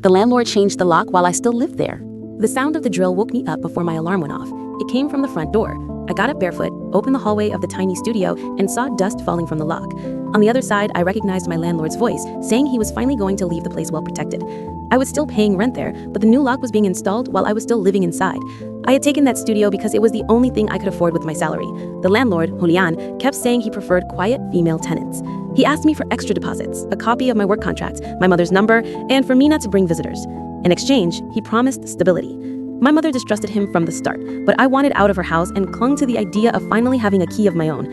The landlord changed the lock while I still lived there. The sound of the drill woke me up before my alarm went off. It came from the front door. I got up barefoot, opened the hallway of the tiny studio, and saw dust falling from the lock. On the other side, I recognized my landlord's voice, saying he was finally going to leave the place well protected. I was still paying rent there, but the new lock was being installed while I was still living inside. I had taken that studio because it was the only thing I could afford with my salary. The landlord, Julian, kept saying he preferred quiet female tenants. He asked me for extra deposits, a copy of my work contract, my mother's number, and for me not to bring visitors. In exchange, he promised stability. My mother distrusted him from the start, but I wanted out of her house and clung to the idea of finally having a key of my own.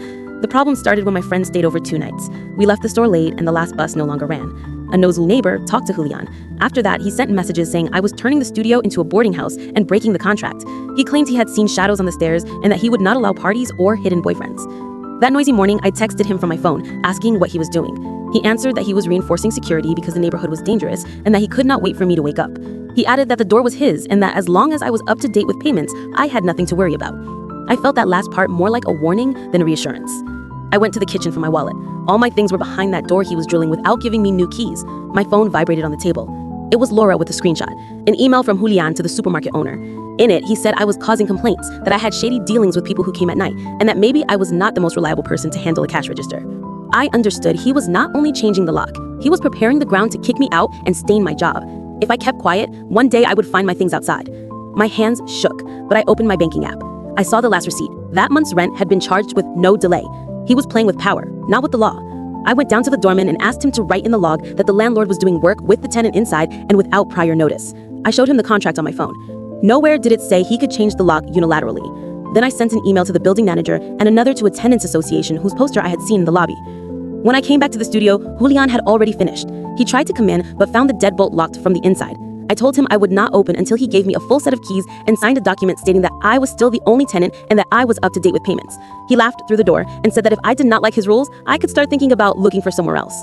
The problem started when my friend stayed over 2 nights. We left the store late and the last bus no longer ran. A nosy neighbor talked to Julian. After that, he sent messages saying I was turning the studio into a boarding house and breaking the contract. He claimed he had seen shadows on the stairs and that he would not allow parties or hidden boyfriends. That noisy morning, I texted him from my phone, asking what he was doing. He answered that he was reinforcing security because the neighborhood was dangerous and that he could not wait for me to wake up. He added that the door was his and that as long as I was up to date with payments, I had nothing to worry about. I felt that last part more like a warning than a reassurance. I went to the kitchen for my wallet. All my things were behind that door he was drilling without giving me new keys. My phone vibrated on the table. It was Laura with a screenshot, an email from Julian to the supermarket owner. In it, he said I was causing complaints, that I had shady dealings with people who came at night, and that maybe I was not the most reliable person to handle a cash register. I understood he was not only changing the lock, he was preparing the ground to kick me out and stain my job. If I kept quiet, one day I would find my things outside. My hands shook, but I opened my banking app. I saw the last receipt. That month's rent had been charged with no delay. He was playing with power, not with the law. I went down to the doorman and asked him to write in the log that the landlord was doing work with the tenant inside and without prior notice. I showed him the contract on my phone. Nowhere did it say he could change the lock unilaterally. Then I sent an email to the building manager and another to a tenants association whose poster I had seen in the lobby. When I came back to the studio, Julian had already finished. He tried to come in, but found the deadbolt locked from the inside. I told him I would not open until he gave me a full set of keys and signed a document stating that I was still the only tenant and that I was up to date with payments. He laughed through the door and said that if I did not like his rules, I could start thinking about looking for somewhere else.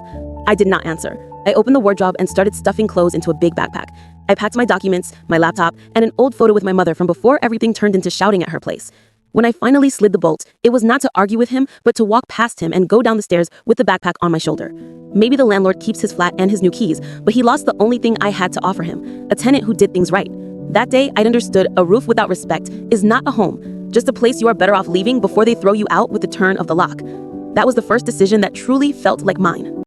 I did not answer. I opened the wardrobe and started stuffing clothes into a big backpack. I packed my documents, my laptop, and an old photo with my mother from before everything turned into shouting at her place. When I finally slid the bolt, it was not to argue with him, but to walk past him and go down the stairs with the backpack on my shoulder. Maybe the landlord keeps his flat and his new keys, but he lost the only thing I had to offer him, a tenant who did things right. That day, I'd understood a roof without respect is not a home, just a place you are better off leaving before they throw you out with the turn of the lock. That was the first decision that truly felt like mine.